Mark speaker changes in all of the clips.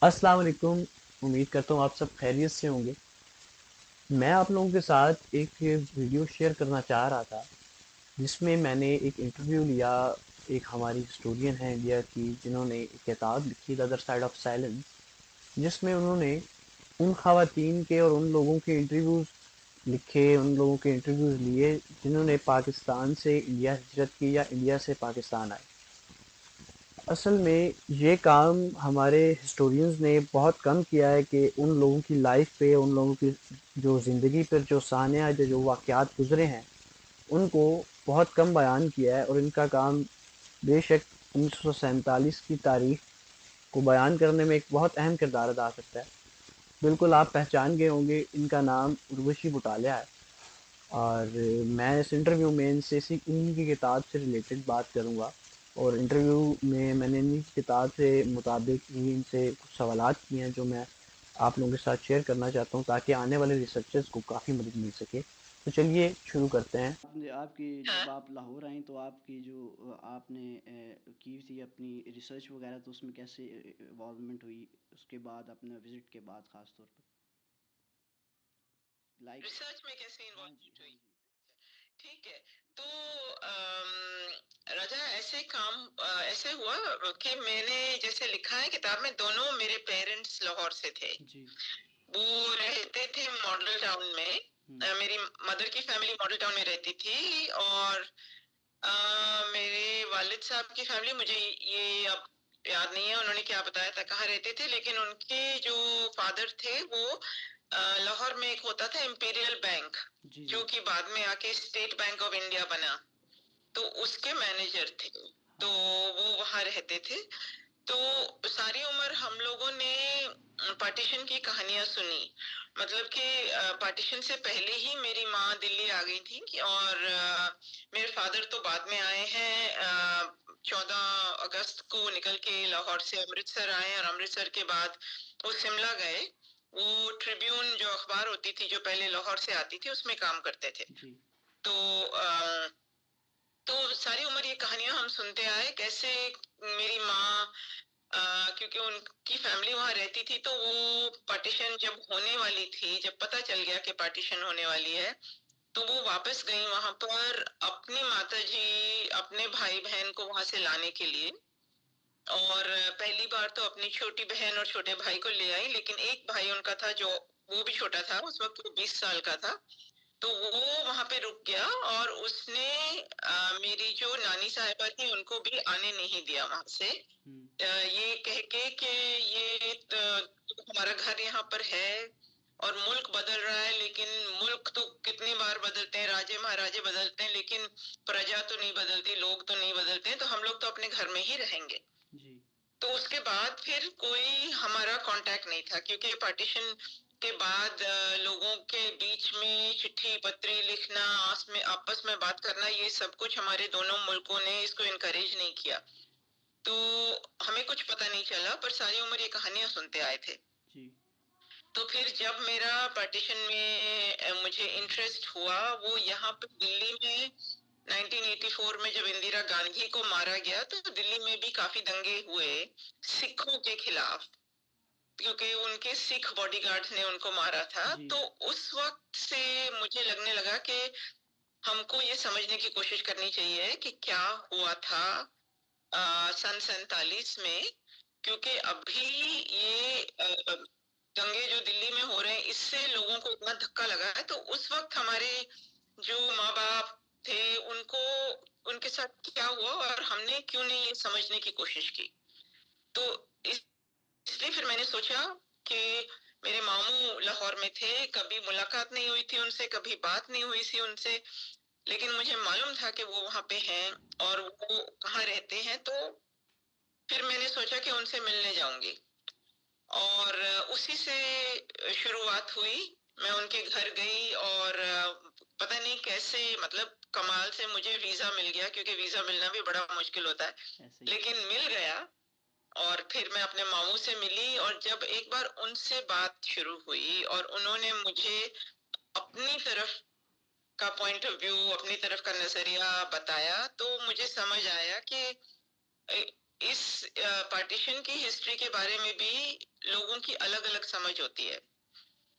Speaker 1: अस्सलाम वालेकुम। उम्मीद करता हूँ आप सब खैरियत से होंगे। मैं आप लोगों के साथ एक वीडियो शेयर करना चाह रहा था, जिसमें मैंने एक इंटरव्यू लिया। एक हमारी हिस्टोरियन है इंडिया की, जिन्होंने एक किताब लिखी the other side of silence, जिसमें उन्होंने उन खवातीन के और उन लोगों के इंटरव्यूज़ लिखे, उन लोगों के इंटरव्यूज़ लिए जिन्होंने पाकिस्तान से इंडिया हिजरत की या इंडिया से पाकिस्तान आए। असल में ये काम हमारे हिस्टोरियंस ने बहुत कम किया है कि उन लोगों की लाइफ पे, उन लोगों की जो ज़िंदगी पर जो सानिया जो वाक़यात गुज़रे हैं, उनको बहुत कम बयान किया है। और इनका काम बेशक 1947 की तारीख को बयान करने में एक बहुत अहम किरदार अदा करता है। बिल्कुल आप पहचान गए होंगे, इनका नाम उर्वशी बुटालिया है। और मैं इस इंटरव्यू में इनसे इन्हीं की किताब से रिलेटेड बात करूंगा। और इंटरव्यू में मैंने इन्हीं की किताब से मुताबिक ही इनसे कुछ सवालात किए हैं, जो मैं आप लोगों के साथ शेयर करना चाहता हूं, ताकि आने वाले रिसर्चर्स को काफ़ी मदद मिल सके। तो चलिए शुरू करते हैं।
Speaker 2: आपने आपकी
Speaker 1: हाँ।
Speaker 2: जब आप लाहौर आए तो आपकी जो आपने की थी अपनी रिसर्च वगैरह, तो उसमें कैसे इन्वॉल्वमेंट हुई उसके बाद, अपने विजिट के बाद खास तौर पे, लाइक।
Speaker 1: रिसर्च में कैसे
Speaker 2: हाँ जी,
Speaker 1: इन्वॉल्वमेंट
Speaker 2: हाँ
Speaker 1: हुई?
Speaker 2: जी।
Speaker 1: ठीक है। तो राजा, ऐसे काम ऐसे हुआ कि मैंने जैसे लिखा है किताब में, दोनों मेरे पेरेंट्स लाहौर से थे।
Speaker 2: जी।
Speaker 1: वो रहते थे मॉडल टाउन में।
Speaker 2: हम्म।
Speaker 1: मेरी मदर की फैमिली मॉडल टाउन में रहती थी, और मेरे वालिद साहब की फैमिली, मुझे ये अब याद नहीं है उन्होंने क्या बताया था कहाँ रहते थे, लेकिन उनके जो फादर थे वो लाहौर में एक होता था इंपीरियल बैंक,
Speaker 2: जी जी।
Speaker 1: जो कि बाद में आके स्टेट बैंक ऑफ इंडिया बना। तो उसके मैनेजर थे। तो
Speaker 2: हाँ।
Speaker 1: वो वहाँ रहते थे। तो सारी उम्र हम लोगों ने पार्टीशन की कहानियां सुनी। मतलब कि पार्टीशन से पहले ही मेरी माँ दिल्ली आ गई थी और मेरे फादर तो बाद में आए हैं। 14 अगस्त को निकल के लाहौर से अमृतसर आए, और अमृतसर के बाद वो शिमला गए। वो ट्रिब्यून जो अखबार होती थी, जो पहले लाहौर से आती थी, उसमें काम करते थे।
Speaker 2: जी।
Speaker 1: तो तो सारी उम्र ये कहानियां हम सुनते आए, कैसे मेरी माँ, क्योंकि उनकी फैमिली वहां रहती थी, तो वो पार्टीशन जब होने वाली थी, जब पता चल गया कि पार्टीशन होने वाली है, तो वो वापस गई वहां पर अपनी माता जी, अपने भाई बहन को वहां से लाने के लिए। और पहली बार तो अपनी छोटी बहन और छोटे भाई को ले आई, लेकिन एक भाई उनका था जो, वो भी छोटा था, उस वक्त वो 20 साल का था। तो वो वहां पे रुक गया, और उसने मेरी जो नानी साहिबा थी उनको भी आने नहीं दिया वहां से,
Speaker 2: हम्म।
Speaker 1: ये कह के कि ये हमारा घर यहाँ पर है, और मुल्क बदल रहा है, लेकिन मुल्क तो कितनी बार बदलते हैं, राजे महाराजे बदलते हैं, लेकिन प्रजा तो नहीं बदलती, लोग तो नहीं बदलते हैं, तो हम लोग तो अपने घर में ही रहेंगे।
Speaker 2: जी।
Speaker 1: तो उसके बाद फिर कोई हमारा कांटेक्ट नहीं था, क्योंकि पार्टीशन के बाद लोगों के बीच में चिट्ठी पत्री लिखना, आपस में बात करना, ये सब कुछ हमारे दोनों मुल्कों ने इसको इनकरेज नहीं किया। तो हमें कुछ पता नहीं चला, पर सारी उम्र ये कहानियां सुनते आए थे।
Speaker 2: जी।
Speaker 1: तो फिर जब मेरा पार्टीशन में मुझे इंटरेस्ट हुआ, वो यहाँ पे दिल्ली में 1984 में जब इंदिरा गांधी को मारा गया, तो दिल्ली में भी काफी दंगे हुए सिखों के खिलाफ, क्योंकि उनके सिख बॉडीगार्ड्स ने उनको मारा था।
Speaker 2: जी।
Speaker 1: तो उस वक्त से मुझे लगने लगा कि हमको ये समझने की कोशिश करनी चाहिए कि क्या हुआ था सन 47 में। क्योंकि अभी ये दंगे जो दिल्ली में हो रहे हैं, इससे लोगों को इतना धक्का लगा है। तो उस वक्त हमारे जो माँ बाप थे, उनको, उनके साथ क्या हुआ, और हमने क्यों नहीं ये समझने की कोशिश की। तो इसलिए फिर मैंने सोचा कि मेरे मामू लाहौर में थे, कभी मुलाकात नहीं हुई थी उनसे, कभी बात नहीं हुई थी उनसे, लेकिन मुझे मालूम था कि वो वहां पे हैं और वो कहाँ रहते हैं। तो फिर मैंने सोचा कि उनसे मिलने जाऊंगी, और उसी से शुरुआत हुई। मैं उनके घर गई, और पता नहीं कैसे, मतलब कमाल से मुझे वीजा मिल गया, क्योंकि वीजा मिलना भी बड़ा मुश्किल होता है,
Speaker 2: ऐसे ही।
Speaker 1: लेकिन मिल गया। और फिर मैं अपने मामू से मिली, और जब एक बार उनसे बात शुरू हुई और उन्होंने मुझे अपनी तरफ का पॉइंट ऑफ व्यू, अपनी तरफ का नजरिया बताया, तो मुझे समझ आया कि
Speaker 3: इस पार्टीशन की हिस्ट्री के बारे में भी लोगों की अलग अलग समझ होती है।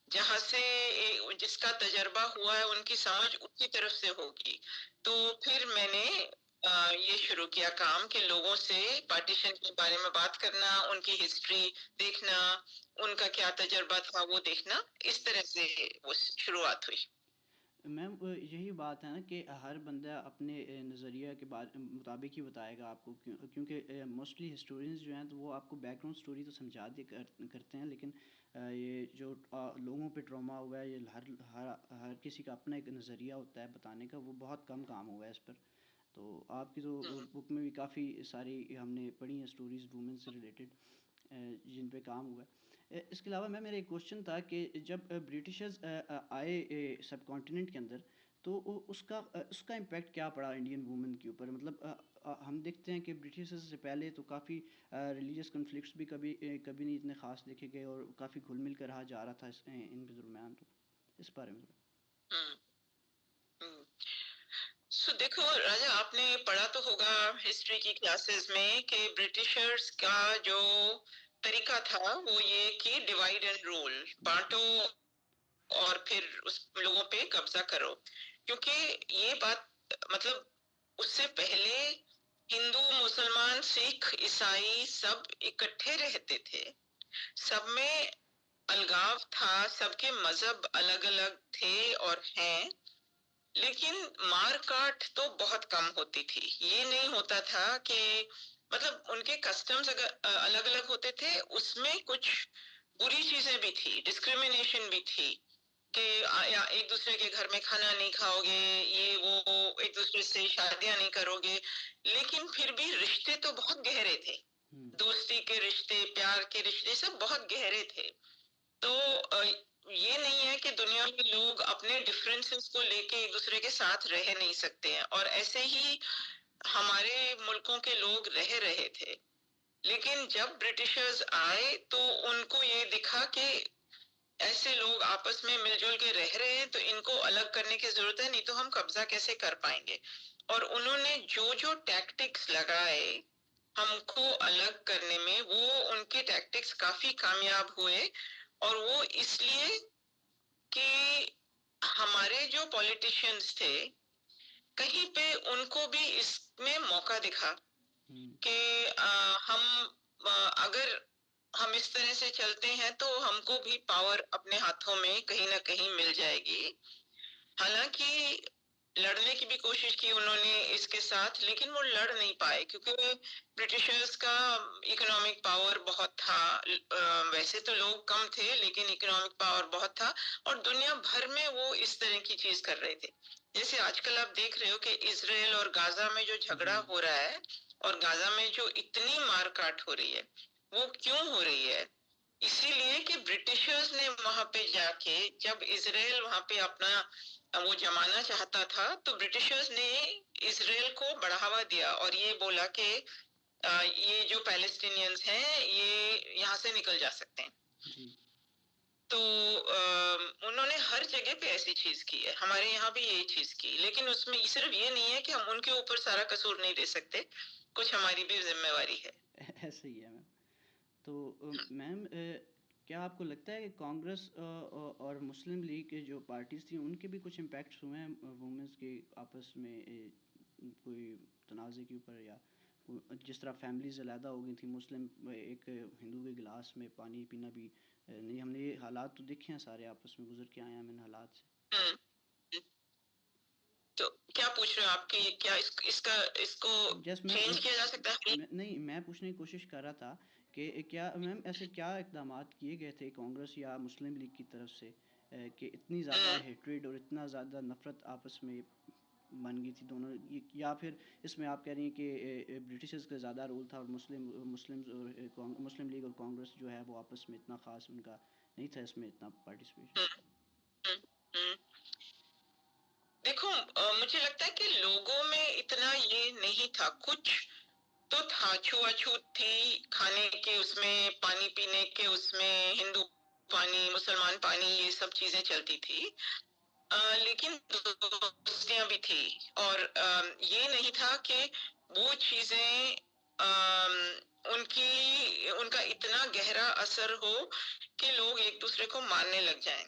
Speaker 3: जहां से जिसका तजर्बा हुआ है उनकी समझ उसी तरफ से होगी। तो फिर मैंने ये शुरू किया काम कि लोगों से पार्टीशन के बारे में बात करना, उनकी हिस्ट्री देखना, उनका क्या तजर्बा था वो देखना, इस तरह से वो शुरुआत हुई।
Speaker 2: मैम यही बात है ना कि हर बंदा अपने नज़रिया के बारे मुताबिक ही बताएगा आपको, क्योंकि मोस्टली हिस्टोरियंस जो हैं तो वो आपको बैकग्राउंड स्टोरी तो समझा दे करते हैं, लेकिन ये जो लोगों पे ट्रॉमा हुआ है, ये हर किसी का अपना एक नज़रिया होता है बताने का, वो बहुत कम काम हुआ है इस पर। तो आपकी तो बुक में भी काफ़ी सारी हमने पढ़ी हैं स्टोरीज़ वुमेन से रिलेटेड जिन पे काम हुआ है। इसके अलावा मैं मेरा एक क्वेश्चन था कि जब ब्रिटिशर्स आए सब कॉन्टिनेंट के अंदर, तो उसका इम्पैक्ट क्या पड़ा इंडियन वुमेन के ऊपर? मतलब हम देखते हैं कि ब्रिटिशर्स से पहले तो काफ़ी रिलीजियस कन्फ्लिक्ट्स भी कभी नहीं इतने ख़ास देखे गए, और काफ़ी घुल मिल कर रहा जा रहा था इनके दरमियान। तो इस बारे में
Speaker 3: हम्म, हम्म। सो देखो राजा, आपने पढ़ा तो होगा हिस्ट्री की क्लासेस में कि ब्रिटिशर्स का जो तरीका था वो ये कि डिवाइड एंड रूल, बांटो और फिर उस लोगों पे कब्जा करो। क्योंकि ये बात मतलब उससे पहले हिंदू, मुसलमान, सिख, ईसाई सब इकट्ठे रहते थे, सब में अलगाव था, सबके मजहब अलग अलग थे और हैं, लेकिन मार काट तो बहुत कम होती थी। ये नहीं होता था कि मतलब उनके कस्टम्स अगर अलग अलग होते थे, उसमें कुछ बुरी चीजें भी थी, डिस्क्रिमिनेशन भी थी कि या एक दूसरे के घर में खाना नहीं खाओगे, ये वो, एक दूसरे से शादियां नहीं करोगे, लेकिन फिर भी रिश्ते तो बहुत गहरे थे। दोस्ती के रिश्ते, प्यार के रिश्ते सब बहुत गहरे थे। तो ये नहीं है कि दुनिया में लोग अपने डिफरेंसेस को लेके एक दूसरे के साथ रह नहीं सकते हैं, और ऐसे ही हमारे मुल्कों के लोग रह रहे थे। लेकिन जब ब्रिटिशर्स आए तो उनको ये दिखा कि ऐसे लोग आपस में मिलजुल के रह रहे हैं, तो इनको अलग करने की जरूरत है, नहीं तो हम कब्जा कैसे कर पाएंगे। और उन्होंने जो जो टैक्टिक्स लगाए हमको अलग करने में, वो उनके टैक्टिक्स काफी कामयाब हुए। और वो इसलिए कि हमारे जो पॉलिटिशियंस थे, कहीं पे उनको भी इसमें मौका दिखा कि हम अगर हम इस तरह से चलते हैं तो हमको भी पावर अपने हाथों में कहीं ना कहीं मिल जाएगी। हालांकि लड़ने की भी कोशिश की उन्होंने इसके साथ, लेकिन वो लड़ नहीं पाए क्योंकि ब्रिटिशर्स का इकोनॉमिक पावर बहुत था। वैसे तो लोग कम थे, लेकिन इकोनॉमिक पावर बहुत था, और दुनिया भर में वो इस तरह की चीज कर रहे थे। जैसे आजकल आप देख रहे हो कि इसराइल और गाजा में जो झगड़ा हो रहा है, और गाजा में जो इतनी मारकाट हो रही है, वो क्यों हो रही है? इसीलिए कि ब्रिटिशर्स ने वहां पे जाके, जब इसराइल वहां पे अपना वो जमाना चाहता था, तो ब्रिटिशर्स ने इसराइल को बढ़ावा दिया और ये बोला कि ये जो पैलेस्टीनियंस हैं ये यहाँ से निकल जा सकते हैं।
Speaker 2: जी।
Speaker 3: तो उन्होंने हर जगह पे ऐसी चीज की है, हमारे यहाँ भी यही चीज की, लेकिन उसमें सिर्फ ये नहीं है कि हम उनके ऊपर सारा कसूर नहीं दे सकते, कुछ हमारी भी जिम्मेवारी है।
Speaker 2: ऐसे ही है मैम। तो मैम क्या आपको लगता है कि कांग्रेस और मुस्लिम लीग के जो पार्टीज़ थी उनके भी कुछ इम्पैक्ट्स हुए हैं वुमेंस के आपस में, कोई तनाज़े के ऊपर, या जिस तरह फैमिलीज अलहदा हो गई थी, मुस्लिम एक हिंदू के गिलास में पानी पीना भी नहीं, हमने ये हालात तो देखे हैं, सारे आपस में गुजर के आए हैं हम इन हालात से।
Speaker 3: हम्म, तो क्या पूछ रहे हो आपके, क्या इसको
Speaker 2: जस्ट
Speaker 3: चेंज किया जा सकता है?
Speaker 2: नहीं, मैं पूछने की कोशिश कर रहा था कि क्या मैम ऐसे क्या इकदामात किए गए थे कांग्रेस या मुस्लिम लीग की तरफ से कि इतनी ज़्यादा हेट्रेड और इतना ज़्यादा नफ़रत आपस में बन गई थी दोनों, या फिर इसमें आप कह रही हैं कि ब्रिटिशर्स का ज़्यादा रोल था और मुस्लिम लीग और कांग्रेस जो है वो आपस में इतना ख़ास उनका नहीं था इसमें इतना पार्टिसिपेशन?
Speaker 3: देखो मुझे लगता है कि लोगों में इतना ये नहीं था, कुछ तो था, छुआछूत थी खाने के, उसमें पानी पीने के, उसमें हिंदू पानी, मुसलमान पानी, ये सब चीजें चलती थी। लेकिन दोस्तियां भी थी, और ये नहीं था कि वो चीजें उनका इतना गहरा असर हो कि लोग एक दूसरे को मानने लग जाएं।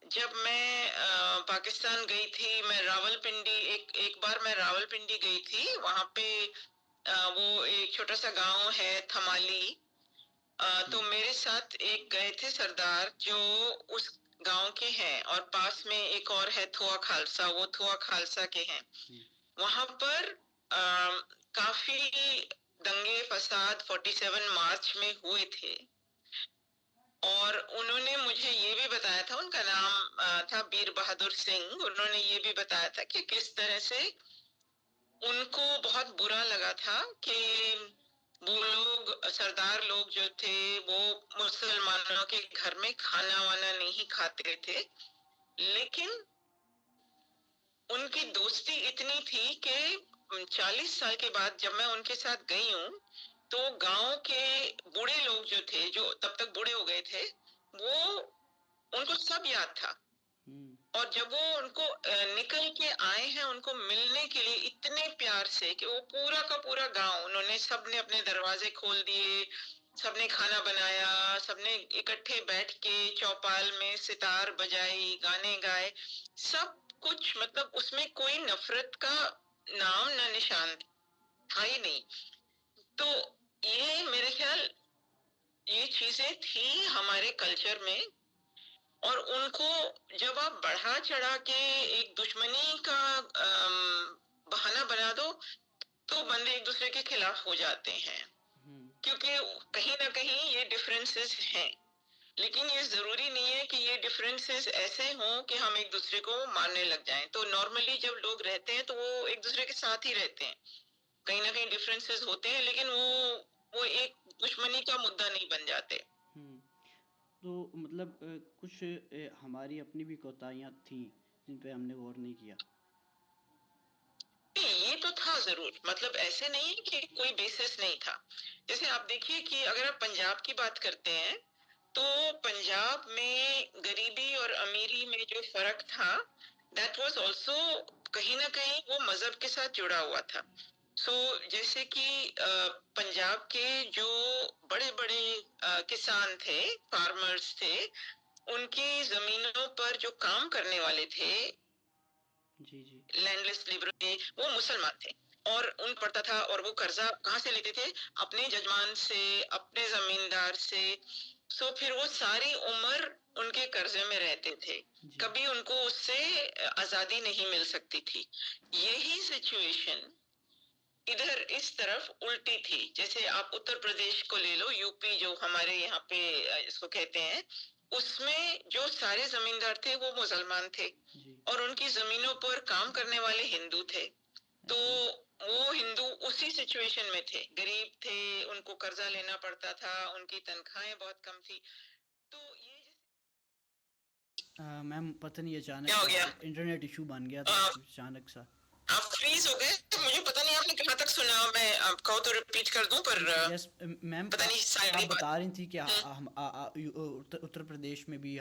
Speaker 3: जब मैं पाकिस्तान गई थी, मैं रावलपिंडी, एक एक बार मैं रावलपिंडी गई थी। वहां पे वो एक छोटा सा गांव है थमाली। तो मेरे साथ एक गए थे सरदार जो उस गांव के हैं, और पास में एक और है थोआ खालसा, वो थोआ खालसा के हैं। वहां पर काफी दंगे फसाद 47 मार्च में हुए थे, और उन्होंने मुझे ये भी बताया था, उनका नाम था बीर बहादुर सिंह। उन्होंने ये भी बताया था कि किस तरह से उनको बहुत बुरा लगा था कि वो लोग, सरदार लोग जो थे, वो मुसलमानों के घर में खाना वाना नहीं खाते थे। लेकिन उनकी दोस्ती इतनी थी कि 40 साल के बाद जब मैं उनके साथ गई हूँ, तो गांव के बूढ़े लोग जो थे, जो तब तक बूढ़े हो गए थे, वो उनको सब याद था। और जब वो उनको निकल के आए हैं उनको मिलने के लिए इतने प्यार से, कि वो पूरा का पूरा गांव, उन्होंने सबने अपने दरवाजे खोल दिए, सबने खाना बनाया, सबने इकट्ठे बैठ के चौपाल में सितार बजाई, गाने गाए, सब कुछ। मतलब उसमें कोई नफरत का नाम ना निशान था ही नहीं। तो ये मेरे ख्याल ये चीजें थी हमारे कल्चर में। और उनको जब आप बढ़ा चढ़ा के एक दुश्मनी का बहाना बना दो, तो बंदे एक दूसरे के खिलाफ हो जाते हैं, क्योंकि कहीं ना कहीं ये डिफरेंसेस हैं। लेकिन ये जरूरी नहीं है कि ये डिफरेंसेस ऐसे हों कि हम एक दूसरे को मारने लग जाएं। तो नॉर्मली जब लोग रहते हैं तो वो एक दूसरे के साथ ही रहते हैं। कहीं ना कहीं डिफरेंसेस होते हैं, लेकिन वो एक दुश्मनी का मुद्दा नहीं बन जाते।
Speaker 2: तो मतलब कुछ हमारी अपनी भी कोताहियाँ थीं जिन पे हमने गौर नहीं किया।
Speaker 3: ये तो था जरूर, मतलब ऐसे नहीं है कि कोई बेसिस नहीं था। जैसे आप देखिए कि अगर आप पंजाब की बात करते हैं, तो पंजाब में गरीबी और अमीरी में जो फर्क था, दैट वाज आल्सो कहीं ना कहीं वो मजहब के साथ जुड़ा हुआ था। जैसे कि पंजाब के जो बड़े बड़े किसान थे, फार्मर्स थे, उनकी जमीनों पर जो काम करने वाले थे, लैंडलेस लिबरल, वो मुसलमान थे, और उन पड़ता था। और वो कर्जा कहाँ से लेते थे? अपने जजमान से, अपने जमींदार से। फिर वो सारी उम्र उनके कर्जे में रहते थे, कभी उनको उससे आजादी नहीं मिल सकती थी। यही सिचुएशन इधर इस तरफ उल्टी थी। जैसे आप उत्तर प्रदेश को ले लो, यूपी जो हमारे यहाँ पे इसको कहते हैं, उसमें जो सारे जमींदार थे वो मुसलमान थे, और उनकी जमीनों पर काम करने वाले हिंदू थे। तो वो हिंदू उसी सिचुएशन में थे, गरीब थे, उनको कर्जा लेना पड़ता था, उनकी तनख्वाहें बहुत कम थी। तो ये
Speaker 2: मैम पता नहीं
Speaker 3: क्या
Speaker 2: अचानक
Speaker 3: हो गया?
Speaker 2: इंटरनेट इशू बन गया था अचानक सा।
Speaker 3: आप फ्रीज हो गए, मुझे पता नहीं आपने कहाँ तक सुना। मैं आप कहो तो रिपीट कर दूं, पर
Speaker 2: यस मैम,
Speaker 3: पता नहीं सारी
Speaker 2: आप बता
Speaker 3: बात।
Speaker 2: रही थी कि हम उत्तर प्रदेश में भी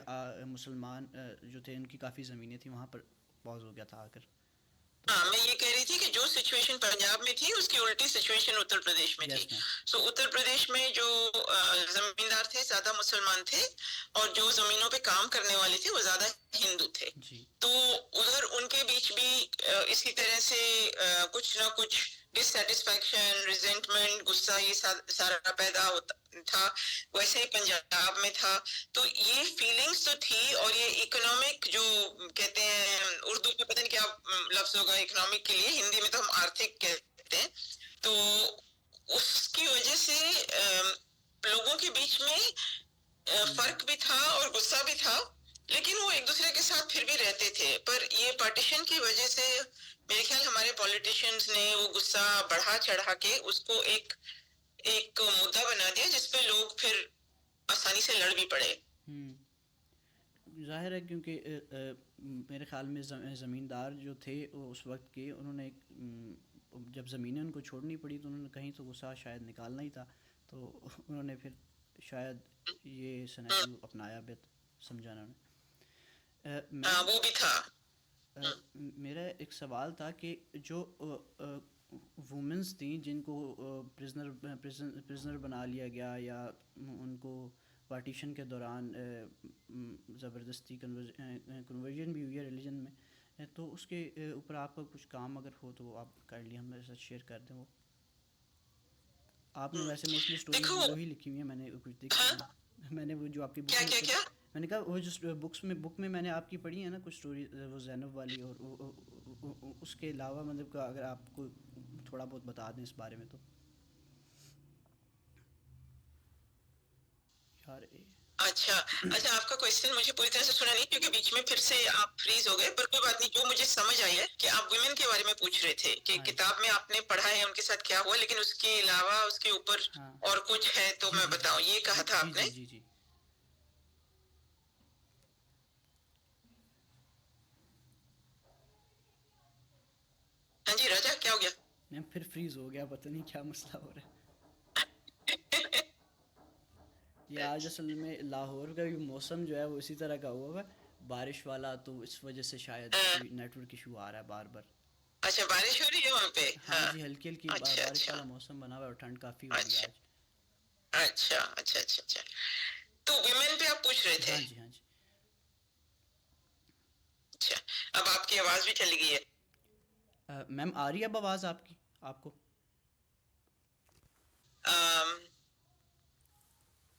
Speaker 2: मुसलमान जो थे उनकी काफ़ी ज़मीनें थी, वहाँ पर पॉज हो गया था आकर।
Speaker 3: हाँ, मैं ये कह रही थी कि जो सिचुएशन पंजाब में थी उसकी उल्टी सिचुएशन उत्तर प्रदेश में थी। उत्तर प्रदेश में जो जमींदार थे ज्यादा मुसलमान थे, और जो जमीनों पे काम करने वाले थे वो ज्यादा हिंदू थे। तो उधर उनके बीच भी इसी तरह से कुछ ना कुछ डिससेटिस्फैक्शन, रिजेंटमेंट, गुस्सा, ये सारा पैदा होता था। वैसे ही पंजाब में था। तो ये फीलिंग्स तो थी, और ये इकोनॉमिक जो कहते हैं, उर्दू में पता नहीं क्या लफ्ज होगा इकोनॉमिक के लिए, हिंदी में तो हम आर्थिक कहते हैं। तो उसकी वजह से लोगों के बीच में फर्क भी था और गुस्सा भी था, लेकिन वो एक दूसरे के साथ फिर भी रहते थे। पर ये पार्टीशन की वजह से मेरे ख्याल हमारे पॉलिटिशियंस ने वो गुस्सा बढ़ा चढ़ा के उसको एक मुद्दा बना दिया, जिसपे लोग फिर आसानी से लड़ भी पड़े।
Speaker 2: जाहिर है, क्योंकि मेरे ख्याल में ज़मींदार जो थे उस वक्त के, उन्होंने जब ज़मीनें उनको छोड़नी पड़ी तो उन्होंने कहीं तो गुस्सा शायद निकालना ही था, तो उन्होंने फिर शायद ये सिनेरियो अपनाया, बेत समझा उन्होंने।
Speaker 3: वो भी था।
Speaker 2: मेरा एक सवाल था कि जो वुमेंस थी जिनको प्रिजनर बना लिया गया या उनको पार्टीशन के दौरान ज़बरदस्ती कन्वर्जन भी हुई है रिलीजन में, तो उसके ऊपर आपका कुछ काम अगर हो तो आप काइंडली हमारे साथ शेयर कर दें। वो आपने वैसे मोस्टली स्टोरीज
Speaker 3: देखो
Speaker 2: वो ही लिखी हुई है, मैंने कुछ देखी
Speaker 3: हाँ
Speaker 2: है। मैंने वो जो आपकी बुक
Speaker 3: क्या
Speaker 2: में
Speaker 3: क्या
Speaker 2: पढ़ी,
Speaker 3: क्या
Speaker 2: मैंने कहा वो जो बुक में मैंने आपकी पढ़ी है ना कुछ स्टोरी, वो ज़ैनब वाली, और उसके अलावा मतलब का अगर आपको थोड़ा बहुत बता दें इस बारे में तो। यार
Speaker 3: अच्छा अच्छा, आपका क्वेश्चन मुझे पूरी तरह से सुना नहीं क्योंकि बीच में फिर से आप फ्रीज हो गए, पर कोई बात नहीं। जो मुझे समझ आई है कि आप वुमेन के बारे में पूछ रहे थे कि
Speaker 2: हाँ
Speaker 3: किताब में आपने पढ़ा है उनके साथ क्या हुआ, लेकिन उसके अलावा उसके ऊपर
Speaker 2: हाँ
Speaker 3: और कुछ है तो
Speaker 2: जी
Speaker 3: मैं
Speaker 2: जी
Speaker 3: बताऊं, ये कहा था
Speaker 2: जी जी
Speaker 3: आपने?
Speaker 2: जी जी।
Speaker 3: हाँ जी राजा, क्या हो गया?
Speaker 2: मैं फिर फ्रीज हो गया, पता नहीं क्या मसला हो रहा है। ये आज असल में लाहौर का भी मौसम जो है वो इसी तरह का हुआ है, बारिश वाला, तो इस वजह से शायद
Speaker 3: हाँ,
Speaker 2: कोई नेटवर्क इशू आ रहा है बार बार।
Speaker 3: अच्छा बारिश हो रही है वहाँ पे?
Speaker 2: हाँ
Speaker 3: हाँ,
Speaker 2: जी, हल्की हल्की
Speaker 3: अच्छा
Speaker 2: बारिश
Speaker 3: अच्छा
Speaker 2: वाला मौसम बना हुआ है और ठंड काफ़ी हो रही है
Speaker 3: अच्छा
Speaker 2: आज।
Speaker 3: अच्छा अच्छा अच्छा अच्छा। तो विमेन पे आप पूछ रहे थे?
Speaker 2: हाँ जी हाँ जी।
Speaker 3: अच्छा, अब आपकी आवाज भी चली गई है।
Speaker 2: मैम आ रही है अब आवाज़ आपकी, आपको?
Speaker 3: अम,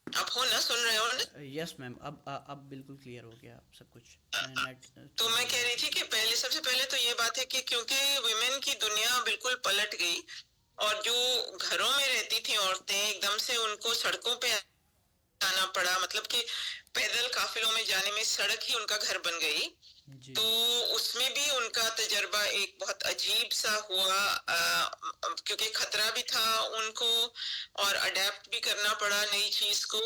Speaker 3: आप हो ना, सुन रहे हो ना?
Speaker 2: यस मैम, अब बिल्कुल क्लियर हो गया सब कुछ। नेट
Speaker 3: तो
Speaker 2: थोड़ा
Speaker 3: मैं
Speaker 2: हो
Speaker 3: कह
Speaker 2: रहा
Speaker 3: रही
Speaker 2: था।
Speaker 3: थी कि पहले, सबसे पहले तो ये बात है कि क्योंकि वुमेन की दुनिया बिल्कुल पलट गई, और जो घरों में रहती थी औरतें, एकदम से उनको सड़कों पे आना पड़ा, मतलब कि पैदल काफिलों में जाने में सड़क ही उनका घर बन गई।
Speaker 2: जी
Speaker 3: तो उसमें भी उनका तजर्बा एक बहुत अजीब सा हुआ, क्योंकि खतरा भी था उनको और अडेप्ट भी करना पड़ा नई चीज को।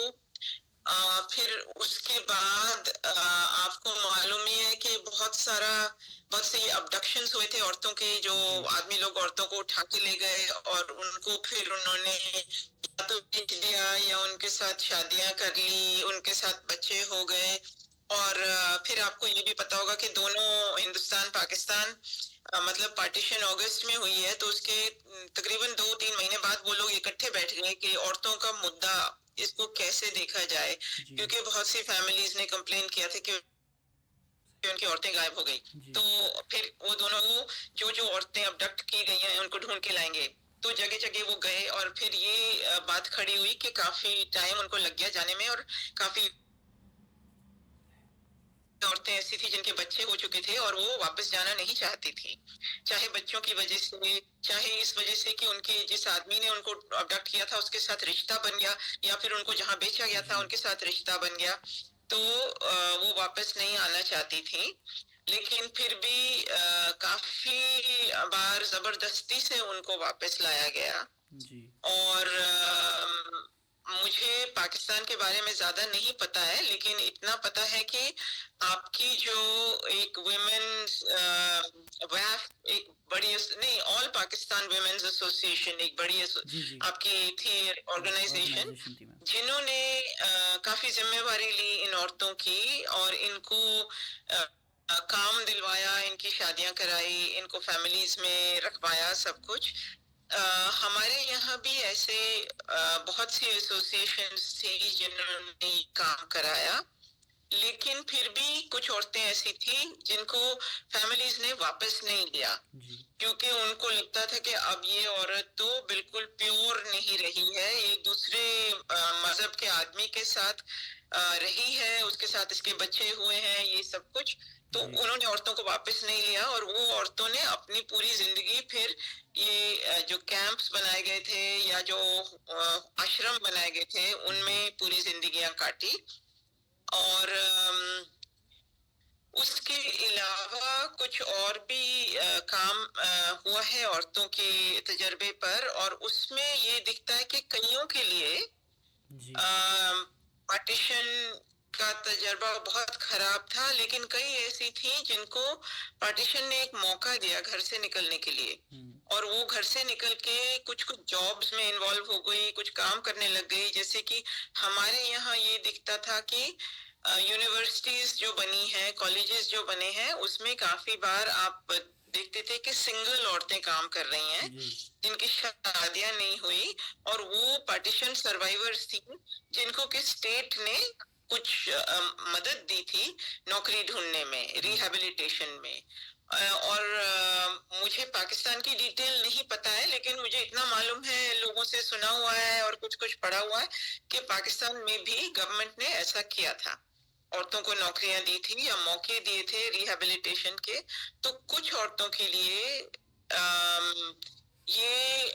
Speaker 3: फिर उसके बाद आपको मालूम ही है कि बहुत से ये अबडक्शंस हुए थे औरतों के, जो
Speaker 2: जी
Speaker 3: आदमी लोग औरतों को उठा के ले गए और उनको फिर उन्होंने या तो बेच दिया या उनके साथ शादियां कर ली, उनके साथ बच्चे हो गए। और फिर आपको ये भी पता होगा कि दोनों, हिंदुस्तान पाकिस्तान, मतलब पार्टीशन अगस्त में हुई है, तो उसके तकरीबन 2-3 महीने बाद वो लोग इकट्ठे बैठ गए कि औरतों का मुद्दा, इसको कैसे देखा जाए,
Speaker 2: जी
Speaker 3: क्योंकि बहुत सी फैमिलीज ने कंप्लेन किया था कि उनकी औरतें गायब हो गई।
Speaker 2: जी
Speaker 3: तो फिर वो दोनों, जो जो औरतें अबडक्ट की गई हैं उनको ढूंढ के लाएंगे। तो जगह जगह वो गए और फिर ये बात खड़ी हुई कि काफी टाइम उनको लग गया जाने में, और काफी औरतें ऐसी थी जिनके बच्चे हो चुके थे और वो वापस जाना नहीं चाहती थी, चाहे बच्चों की वजह से, चाहे इस वजह से कि उनके जिस आदमी ने उनको अबडक्ट किया था उसके साथ रिश्ता बन गया, या फिर उनको जहां बेचा गया था
Speaker 2: जी
Speaker 3: उनके साथ रिश्ता बन गया। तो वो वापस नहीं आना चाहती थी, लेकिन फिर भी काफी बार जबरदस्ती से उनको वापस लाया गया।
Speaker 2: जी
Speaker 3: और मुझे पाकिस्तान के बारे में ज्यादा नहीं पता है, लेकिन इतना पता है कि आपकी जो एक वैफ, एक बड़ी, नहीं, ऑल पाकिस्तान वुमेन्स एसोसिएशन, एक बड़ी
Speaker 2: जी जी।
Speaker 3: आपकी थी ऑर्गेनाइजेशन,
Speaker 2: ऑर्गेनाइजेशन थी मैम।
Speaker 3: जिन्होंने काफी जिम्मेवारी ली इन औरतों की और इनको काम दिलवाया, इनकी शादियां कराई, इनको फैमिलीज में रखवाया, सब कुछ। हमारे यहाँ भी ऐसे बहुत सी एसोसिएशंस थी जिन्होंने ये काम कराया, लेकिन फिर भी कुछ औरतें ऐसी थी जिनको फैमिलीज ने वापस नहीं लिया,
Speaker 2: जी
Speaker 3: क्योंकि उनको लगता था कि अब ये औरत तो बिल्कुल प्योर नहीं रही है, एक दूसरे मजहब के आदमी के साथ रही है, उसके साथ इसके बच्चे हुए हैं, ये सब कुछ। तो
Speaker 2: जी
Speaker 3: उन्होंने औरतों को वापस नहीं लिया और वो औरतों ने अपनी पूरी जिंदगी फिर ये जो कैंप्स बनाए गए थे या जो आश्रम बनाए गए थे
Speaker 2: जी
Speaker 3: उनमें पूरी जिंदगियां काटी। और उसके अलावा कुछ और भी काम हुआ है औरतों के तजर्बे पर, और उसमें ये दिखता है कि कईयों के लिए
Speaker 2: जी
Speaker 3: पार्टीशन का तजर्बा बहुत खराब था, लेकिन कई ऐसी थी जिनको पार्टीशन ने एक मौका दिया घर से निकलने के लिए, और वो घर से निकल के कुछ कुछ जॉब्स में इन्वॉल्व हो गई, कुछ काम करने लग गई। जैसे कि हमारे यहाँ ये दिखता था कि यूनिवर्सिटीज जो बनी हैं, कॉलेजेस जो बने हैं, उसमें काफी बार आप देखते थे कि सिंगल औरतें काम कर रही हैं
Speaker 2: जी
Speaker 3: जिनकी शादियां नहीं हुई, और वो पार्टीशन सर्वाइवर्स थी जिनको कि स्टेट ने कुछ मदद दी थी नौकरी ढूंढने में,
Speaker 2: जी
Speaker 3: रिहैबिलिटेशन में। और मुझे पाकिस्तान की डिटेल नहीं पता है, लेकिन मुझे इतना मालूम है, लोगों से सुना हुआ है और कुछ कुछ पढ़ा हुआ है कि पाकिस्तान में भी गवर्नमेंट ने ऐसा किया था, औरतों को नौकरियां दी थी या मौके दिए थे रिहैबिलिटेशन के। तो कुछ औरतों के लिए अम, ये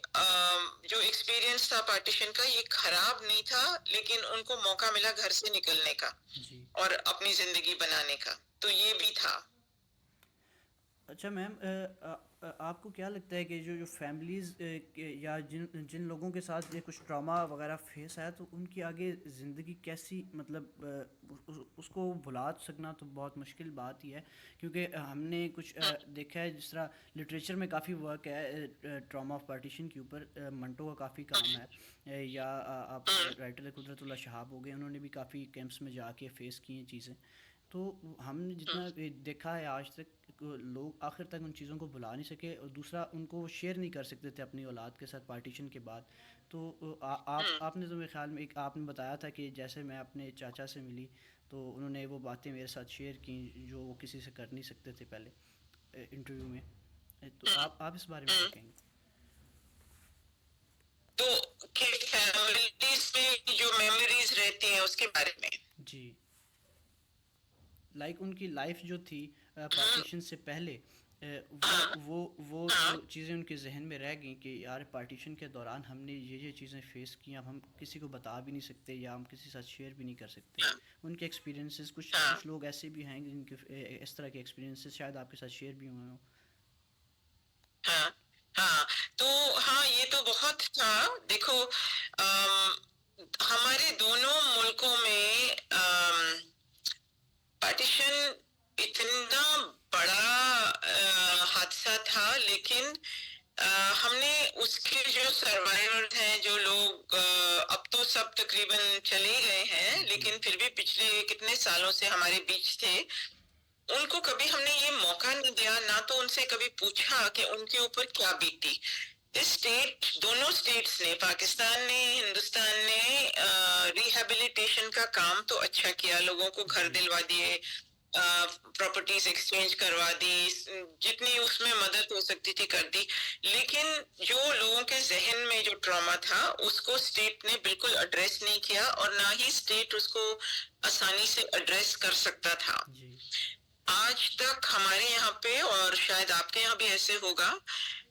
Speaker 3: जो एक्सपीरियंस था पार्टीशन का, ये खराब नहीं था, लेकिन उनको मौका मिला घर से निकलने का
Speaker 2: जी।
Speaker 3: और अपनी जिंदगी बनाने का, तो ये भी था।
Speaker 2: अच्छा मैम, आपको क्या लगता है कि जो जो फैमिलीज़ या जिन जिन लोगों के साथ ये कुछ ट्रॉमा वगैरह फेस आया, तो उनकी आगे ज़िंदगी कैसी, मतलब उसको भुला सकना तो बहुत मुश्किल बात ही है, क्योंकि हमने कुछ देखा है, जिस तरह लिटरेचर में काफ़ी वर्क है ट्रॉमा ऑफ पार्टीशन के ऊपर। मंटो का काफ़ी काम है, या आप राइटर कुदरतुल्लाह शहाब हो गए, उन्होंने भी काफ़ी कैंप्स में जाके फेस की हैं चीज़ें। तो हमने जितना देखा है आज तक, लोग आखिर तक उन चीज़ों को भुला नहीं सके, और दूसरा उनको वो शेयर नहीं कर सकते थे अपनी औलाद के साथ पार्टीशन के बाद। तो आपने तो मेरे ख्याल में एक आपने बताया था कि जैसे मैं अपने चाचा से मिली, तो उन्होंने वो बातें मेरे साथ शेयर की जो वो किसी से कर नहीं सकते थे पहले इंटरव्यू में। तो आप इस बारे में क्या कहेंगे?
Speaker 3: तो कि फैमिलीज में जो मेमोरीज रहती हैं उसके बारे में।
Speaker 2: जी, लाइक उनकी लाइफ जो थी पार्टीशन से पहले, वो जो चीज़ें उनके जहन में रह गई कि यार पार्टीशन के दौरान हमने ये चीज़ें फेस की, अब हम किसी को बता भी नहीं सकते या हम किसी के साथ शेयर भी नहीं कर सकते उनके एक्सपीरियंसेस। कुछ लोग ऐसे भी हैं जिनके इस तरह के एक्सपीरियंसेस शायद आपके साथ शेयर भी हुए हों।
Speaker 3: हाँ, हाँ, तो हाँ, ये तो बहुत था। देखो, हमारे दोनों मुल्कों में पार्टीशन इतना बड़ा हादसा था, लेकिन हमने उसके जो सर्वाइवर्स हैं, जो लोग अब तो सब तकरीबन चले गए हैं,
Speaker 2: जी
Speaker 3: लेकिन फिर भी पिछले कितने सालों से हमारे बीच थे, उनको कभी हमने ये मौका नहीं दिया, ना तो उनसे कभी पूछा कि उनके ऊपर क्या बीती। स्टेट, दोनों स्टेट्स ने, पाकिस्तान ने, हिंदुस्तान ने रिहैबिलिटेशन का काम तो अच्छा किया, लोगों को घर
Speaker 2: जी
Speaker 3: दिलवा दिए, प्रॉपर्टीज एक्सचेंज करवा दी, जितनी उसमें मदद हो सकती थी कर दी, लेकिन जो लोगों के जहन में जो ट्रॉमा था उसको स्टेट ने बिल्कुल एड्रेस नहीं किया, और ना ही स्टेट उसको आसानी से एड्रेस कर सकता था।
Speaker 2: जी
Speaker 3: आज तक हमारे यहाँ पे, और शायद आपके यहाँ भी ऐसे होगा,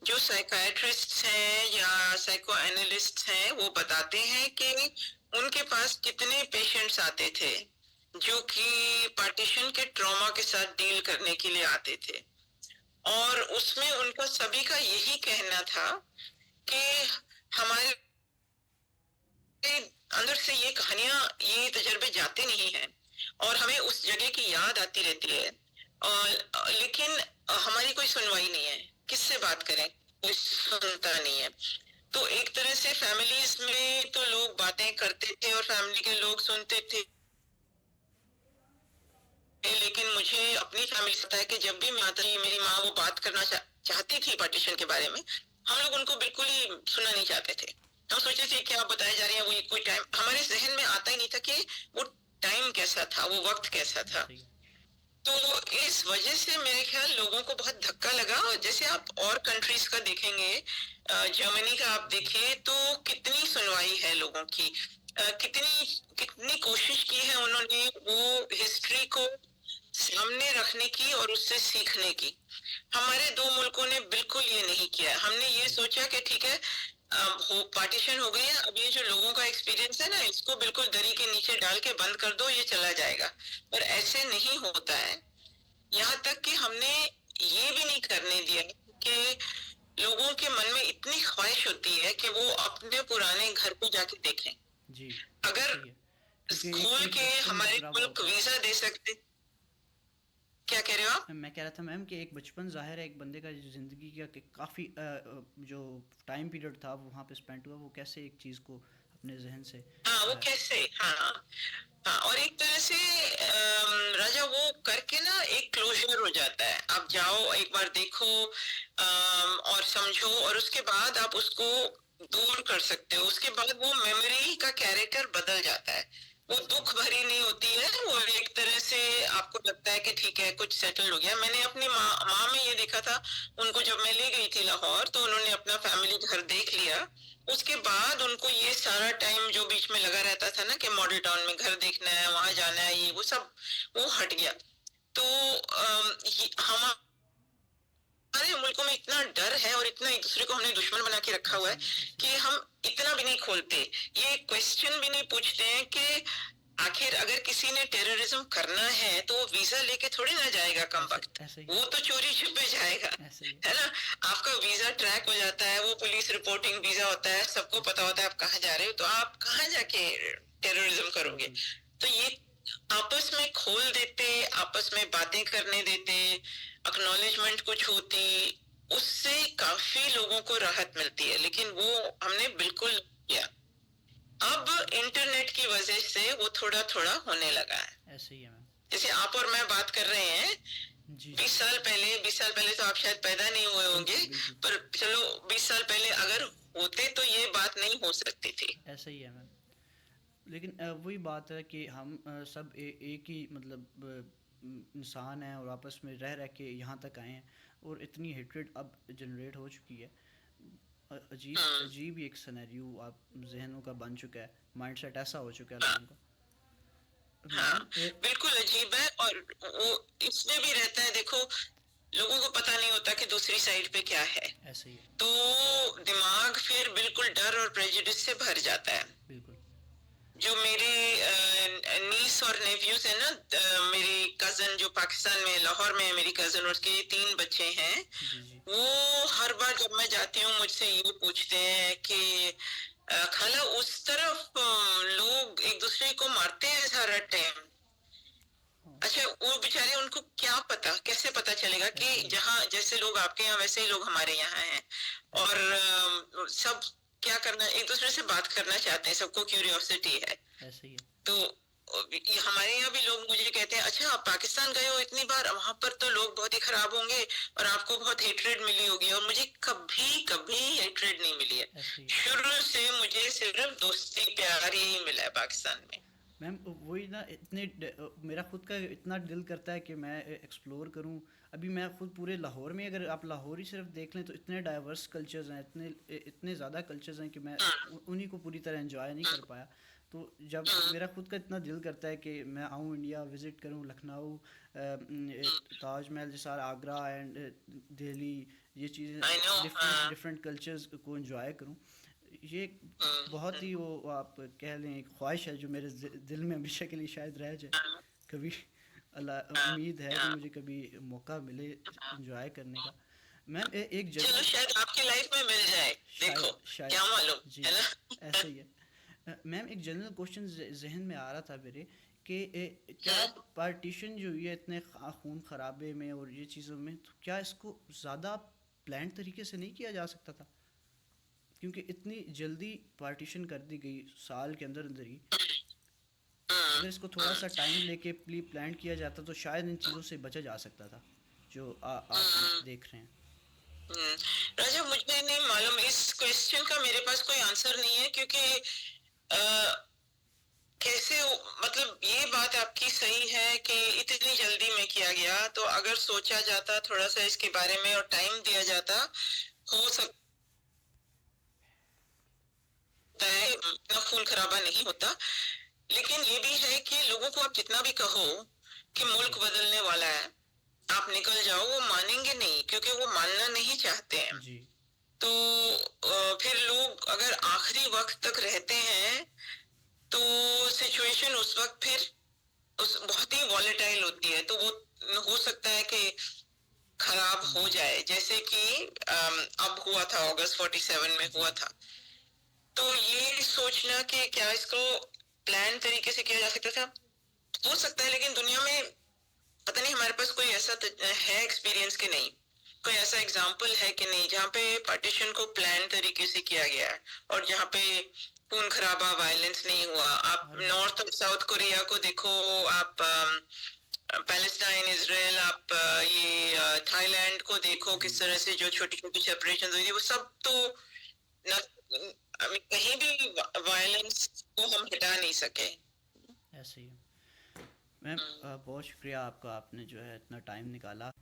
Speaker 3: जो साइकाइट्रिस्ट हैं या साइको एनालिस्ट हैं, वो बताते हैं कि उनके पास कितने पेशेंट्स आते थे जो कि पार्टीशन के ट्रॉमा के साथ डील करने के लिए आते थे, और उसमें उनका सभी का यही कहना था कि हमारे अंदर से ये कहानियां, ये तजर्बे जाते नहीं हैं, और हमें उस जगह की याद आती रहती है, लेकिन हमारी कोई सुनवाई नहीं है, किससे बात करें, कोई सुनता नहीं है। तो एक तरह से फैमिलीज में तो लोग बातें करते थे और फैमिली के लोग सुनते थे, लेकिन मुझे अपनी फैमिली से पता है कि जब भी मेरी माँ वो बात करना चाहती थी पार्टीशन के बारे में, हम लोग उनको बिल्कुल ही सुनना नहीं चाहते थे। हम सोचते थे क्या बताए जा रहे हैं, वो कोई टाइम हमारे जहन में आता ही नहीं था कि वो टाइम कैसा था, वो वक्त कैसा था।
Speaker 2: सही।
Speaker 3: तो इस वजह से मेरे ख्याल लोगों को बहुत धक्का लगा। और जैसे आप और कंट्रीज का देखेंगे, जर्मनी का आप देखिए, तो कितनी सुनवाई है लोगों की, कितनी कितनी कोशिश की है उन्होंने वो हिस्ट्री को सामने रखने की और उससे सीखने की। हमारे दो मुल्कों ने बिल्कुल ये नहीं किया। हमने ये सोचा कि ठीक है, हो पार्टीशन हो गई है, अब ये जो लोगों का एक्सपीरियंस है ना, इसको बिल्कुल दरी के नीचे डाल के बंद कर दो, ये चला जाएगा। पर ऐसे नहीं होता है। यहाँ तक कि हमने ये भी नहीं करने दिया कि लोगों के मन में इतनी ख्वाहिश होती है कि वो अपने पुराने घर को जाके देखें।
Speaker 2: जी
Speaker 3: अगर
Speaker 2: सही है, क्योंकि
Speaker 3: स्कूल
Speaker 2: एक
Speaker 3: के
Speaker 2: बचपन
Speaker 3: हमारे
Speaker 2: गुजरा हुआ
Speaker 3: मुल्क
Speaker 2: होता है।
Speaker 3: वीजा दे सकते। क्या कह रहे हो आप?
Speaker 2: मैं कह रहा था मैम कि एक बचपन ज़ाहिर है एक बंदे का जो ज़िंदगी का कि काफ़ी जो टाइम पीरियड था वो वहाँ पे स्पेंड हुआ, वो कैसे एक चीज़ को अपने जहन से।
Speaker 3: हाँ वो कैसे, हाँ हाँ, और एक तरह से राजा वो करके ना एक क्लोजर हो जाता है। आप जाओ एक बार देखो और समझो, और उसके बाद आप उसको दूर कर सकते हो। उसके बाद वो मेमोरी का कैरेक्टर बदल जाता है, वो दुख भरी नहीं होती है, वो एक तरह से आपको लगता है कि ठीक है कुछ सेटल हो गया। मैंने अपनी माँ में ये देखा था, उनको जब मैं ले गई थी लाहौर तो उन्होंने अपना फैमिली घर देख लिया। उसके बाद उनको ये सारा टाइम जो बीच में लगा रहता था ना कि मॉडल टाउन में घर देखना है, वहां जाना है, ये वो सब वो हट गया। तो हमारे मुल्कों में इतना डर है और इतना एक दूसरे को हमने दुश्मन बना के रखा हुआ है कि हम इतना भी नहीं खोलते, ये क्वेश्चन भी नहीं पूछते हैं कि आखिर अगर किसी ने टेररिज्म करना है तो वो वीजा लेके थोड़ी ना जाएगा कम वक्त, वो तो चोरी छुपे जाएगा, है ना। आपका वीजा ट्रैक हो जाता है, वो पुलिस रिपोर्टिंग वीजा होता है, सबको पता होता है आप कहाँ जा रहे हो, तो आप कहाँ जाके टेररिज्म करोगे। तो ये आपस में खोल देते, आपस में बातें करने देते, एक्नॉलेजमेंट कुछ होती, उससे काफी लोगों को राहत मिलती है, लेकिन वो हमने बिल्कुल किया। अब इंटरनेट की वजह से वो थोड़ा थोड़ा होने लगा है।
Speaker 2: ऐसे ही है मैम।
Speaker 3: जैसे आप और मैं बात कर रहे हैं, 20 साल पहले तो आप शायद पैदा नहीं हुए होंगे, पर चलो 20 साल पहले अगर होते तो ये बात नहीं हो सकती थी।
Speaker 2: ऐसा ही है मैम। लेकिन वही बात है कि हम सब एक ही मतलब इंसान हैं और आपस में रह रह के यहाँ तक आए हैं, और इतनी हेट्रेड अब जनरेट हो चुकी है। अजीब अजीब ही एक सिनेरियो आप जहनों का बन चुका है, माइंडसेट ऐसा हो चुका है लोगों का।
Speaker 3: हाँ, बिल्कुल अजीब है। और वो इसमें भी रहता है, देखो लोगों को पता नहीं होता कि दूसरी साइड पे क्या है,
Speaker 2: ऐसे ही है।
Speaker 3: तो दिमाग फिर बिल्कुल डर और प्रेजुडिस से भर जाता है।
Speaker 2: बिल्कुल।
Speaker 3: जो मेरे नीस और नेफ्यूज है ना, मेरी कजन जो पाकिस्तान में लाहौर में है, मेरी कजन, उसके 3 बच्चे हैं। वो हर बार जब मैं जाती हूँ मुझसे ये पूछते हैं कि खाला उस तरफ लोग एक दूसरे को मारते हैं सारा टाइम। अच्छा, वो बेचारे, उनको क्या पता, कैसे पता चलेगा कि जहाँ जैसे लोग आपके यहाँ वैसे ही लोग हमारे यहाँ हैं, और सब क्या करना, एक दूसरे से बात करना चाहते हैं, सबको क्यूरियोसिटी है।
Speaker 2: ऐसे ही है।
Speaker 3: तो हमारे यहाँ भी लोग मुझे कहते हैं, अच्छा आप पाकिस्तान गए हो इतनी बार, वहां पर तो लोग बहुत ही खराब होंगे और आपको बहुत हेट्रेड मिली होगी, और मुझे कभी कभी हेट्रेड नहीं मिली है। शुरू से मुझे सिर्फ दोस्ती प्यार ही मिला है पाकिस्तान में।
Speaker 2: मैम वही ना, इतने मेरा खुद का इतना दिल करता है कि मैं एक्सप्लोर करूं। अभी मैं खुद पूरे लाहौर में, अगर आप लाहौर ही सिर्फ देख लें तो इतने डाइवर्स कल्चर्स हैं, इतने ज़्यादा कल्चर्स हैं कि मैं उन्हीं को पूरी तरह एंजॉय नहीं कर पाया। तो जब मेरा खुद का इतना दिल करता है कि मैं आऊँ इंडिया, विज़िट करूँ लखनऊ, ताजमहल जैसा, आगरा एंड दिल्ली, ये चीज़ें डिफरेंट कल्चर्स को एंजॉय करूँ। ये बहुत ही वो आप कह लें एक ख्वाहिश है जो मेरे दिल में हमेशा के लिए शायद रह जाए। कभी अल्लाह, उम्मीद है कि मुझे कभी मौका मिले एंजॉय करने का। मैम एक
Speaker 3: चलो शायद आपकी लाइफ में मिल जाए, देखो क्या मालूम,
Speaker 2: जी
Speaker 3: है ना?
Speaker 2: ऐसे ही है। मैम एक जनरल क्वेश्चन जहन में आ रहा था मेरे कि क्या पार्टीशन जो हुई है इतने खून खराबे में और ये चीज़ों में, तो क्या इसको ज़्यादा प्लान तरीके से नहीं किया जा सकता था? क्योंकि इतनी जल्दी पार्टीशन कर दी गई साल के अंदर अंदर ही, अगर इसको थोड़ा सा टाइम लेके प्लान किया जाता तो शायद इन चीज़ों से बचा जा सकता था जो आप देख रहे हैं।
Speaker 3: राजा, मुझे नहीं मालूम, इस क्वेश्चन का मेरे पास कोई आंसर नहीं है, क्योंकि कैसे, मतलब ये बात आपकी सही है कि इतनी जल्दी में किया गया, तो अगर सोचा जाता थोड़ा सा इसके बारे में और टाइम दिया जाता, हो सकता है इतना खून खराबा नहीं होता। लेकिन ये भी है कि लोगों को आप जितना भी कहो कि मुल्क बदलने वाला है, आप निकल जाओ, वो मानेंगे नहीं, क्योंकि वो मानना नहीं चाहते हैं
Speaker 2: जी।
Speaker 3: तो फिर लोग अगर आखिरी वक्त तक रहते हैं तो सिचुएशन उस वक्त फिर बहुत ही वॉलेटाइल होती है, तो वो हो सकता है कि खराब हो जाए, जैसे कि अब हुआ था, अगस्त 47 में हुआ था। तो ये सोचना कि क्या इसको प्लान तरीके से किया जा सकता था, हो सकता है, लेकिन दुनिया में पता नहीं हमारे पास कोई ऐसा है एक्सपीरियंस कि नहीं। कोई ऐसा एग्जाम्पल है कि नहीं जहाँ पे पार्टीशन को प्लान तरीके से किया गया है और जहाँ पे खून खराबा वायलेंस नहीं हुआ? आप
Speaker 2: हर
Speaker 3: नॉर्थ और साउथ कोरिया को देखो, आप पैलेस्टाइन, इसराइल, आप ये थाईलैंड को देखो,
Speaker 2: जी
Speaker 3: किस तरह से जो छोटी छोटी सेपरेशन हुई थी, वो सब तो न, I mean, कहीं भी वायलेंस को हम हटा नहीं सके।
Speaker 2: ऐसे ही है। मैम बहुत शुक्रिया आपका, आपने जो है इतना टाइम निकाला।